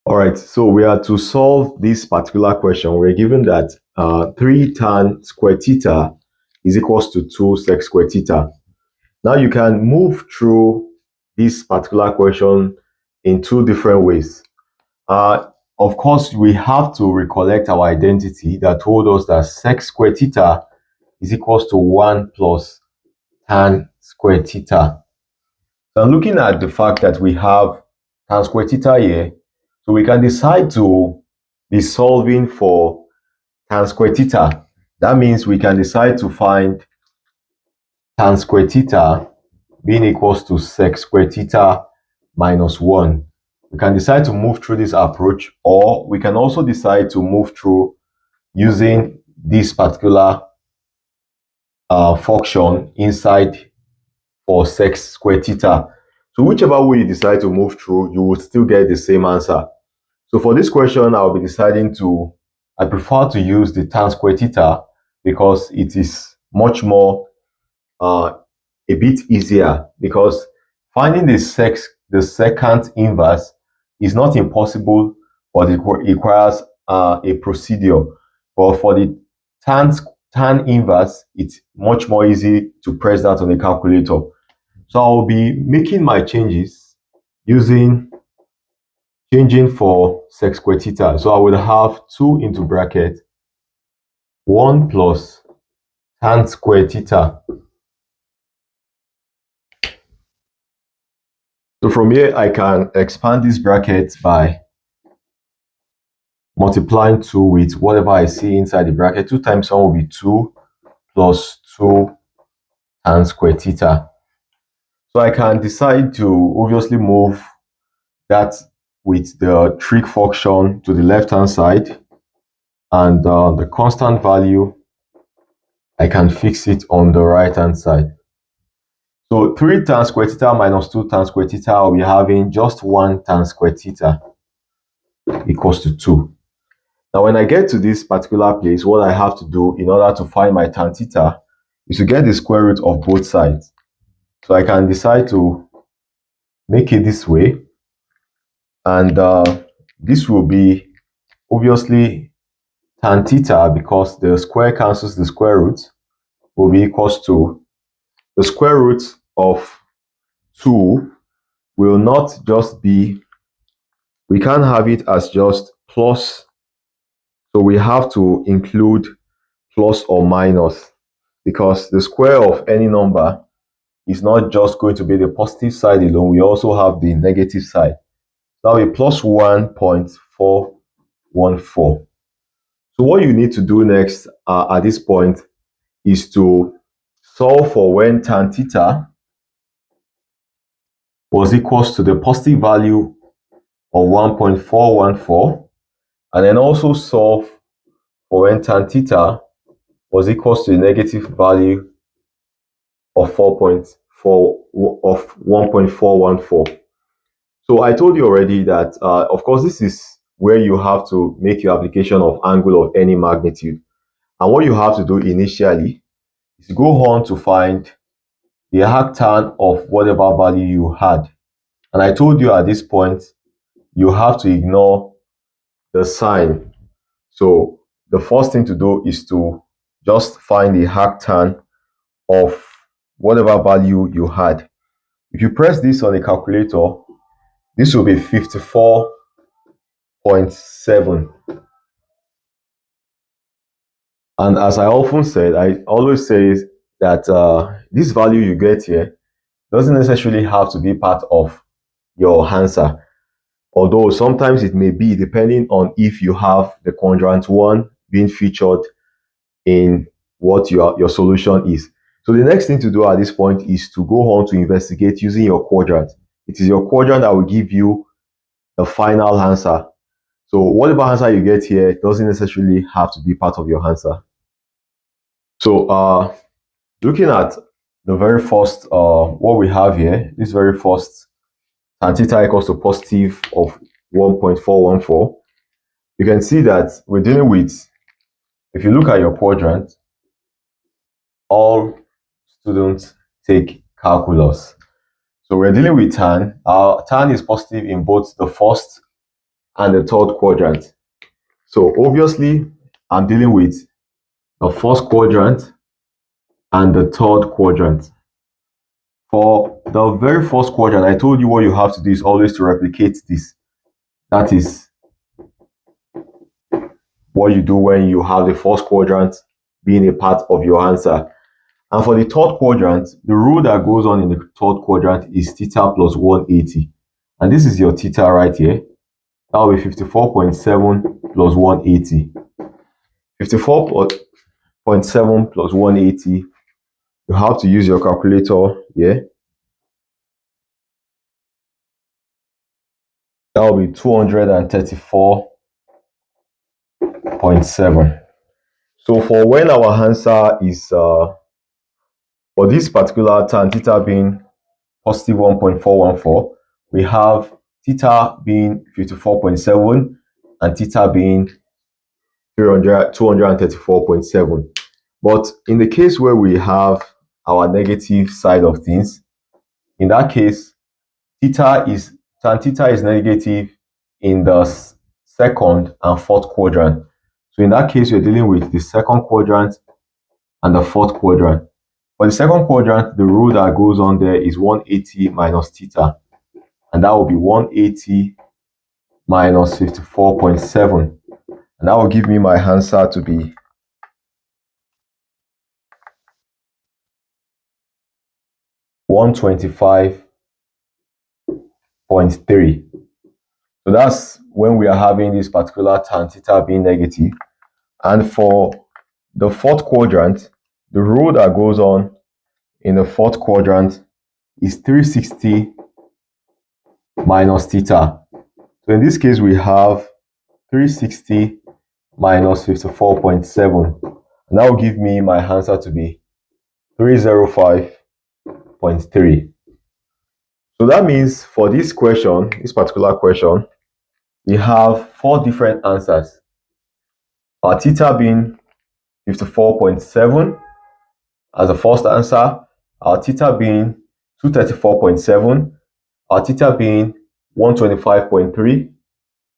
All right, so we are to solve this particular question. We're given that 3 tan square theta is equals to 2 sec square theta. Now you can move through this particular question in two different ways. Of course, we have to recollect our identity that told us that sec square theta is equals to 1 plus tan square theta. So I'm looking at the fact that we have tan square theta here, so we can decide to be solving for tan square theta. That means we can decide to find tan square theta being equals to sec square theta minus 1. We can decide to move through this approach, or we can also decide to move through using this particular function inside for sec square theta. So whichever way you decide to move through, you will still get the same answer. So for this question, I'll be deciding I prefer to use the tan square theta because it is much more, a bit easier, because finding the secant inverse is not impossible, but it requires a procedure. But for the tan inverse, it's much more easy to press that on the calculator. So I'll be making my changes changing for sec square theta. So I will have 2 into bracket 1 plus tan square theta. So from here, I can expand this bracket by multiplying 2 with whatever I see inside the bracket. 2 times 1 will be 2 plus 2 tan square theta. So I can decide to obviously move that with the trig function to the left-hand side, and the constant value, I can fix it on the right-hand side. So 3 tan square theta minus 2 tan square theta, I'll be having just 1 tan square theta equals to 2. Now, when I get to this particular place, what I have to do in order to find my tan theta is to get the square root of both sides. So I can decide to make it this way, and this will be obviously tan theta, because the square cancels the square root, will be equals to the square root of 2 will not just be, we can't have it as just plus, so we have to include plus or minus, because the square of any number is not just going to be the positive side alone, we also have the negative side. That will be plus 1.414. So what you need to do next at this point is to solve for when tan theta was equals to the positive value of 1.414, and then also solve for when tan theta was equals to the negative value of 1.414. So I told you already that, of course, this is where you have to make your application of angle of any magnitude. And what you have to do initially is go on to find the arctan of whatever value you had. And I told you at this point, you have to ignore the sign. So the first thing to do is to just find the arctan of whatever value you had. If you press this on a calculator, this will be 54.7. And as I often said, I always say that this value you get here doesn't necessarily have to be part of your answer. Although sometimes it may be, depending on if you have the quadrant 1 being featured in what your solution is. So the next thing to do at this point is to go on to investigate using your quadrant. It is your quadrant that will give you the final answer. So whatever answer you get here doesn't necessarily have to be part of your answer. So looking at the very first, what we have here, this very first tan theta equals to positive of 1.414, you can see that we're dealing with, if you look at your quadrant, all students take calculus. So we're dealing with tan. Tan is positive in both the first and the third quadrant. So obviously, I'm dealing with the first quadrant and the third quadrant. For the very first quadrant, I told you what you have to do is always to replicate this. That is what you do when you have the first quadrant being a part of your answer. And for the third quadrant, the rule that goes on in the third quadrant is theta plus 180. And this is your theta right here. That will be 54.7 plus 180. 54.7 plus 180. You have to use your calculator here. That will be 234.7. So for when our answer is for this particular tan theta being positive 1.414, we have theta being 54.7 and theta being 234.7. But in the case where we have our negative side of things, in that case, tan theta is negative in the second and fourth quadrant. So in that case, we're dealing with the second quadrant and the fourth quadrant. For the second quadrant, the rule that goes on there is 180 minus theta. And that will be 180 minus 54.7. And that will give me my answer to be 125.3. So that's when we are having this particular tan theta being negative. And for the fourth quadrant, the rule that goes on in the fourth quadrant is 360 minus theta. So in this case, we have 360 minus 54.7. And that will give me my answer to be 305.3. So that means for this question, this particular question, we have 4 different answers. Our theta being 54.7 as the first answer, our theta being 234.7, our theta being 125.3,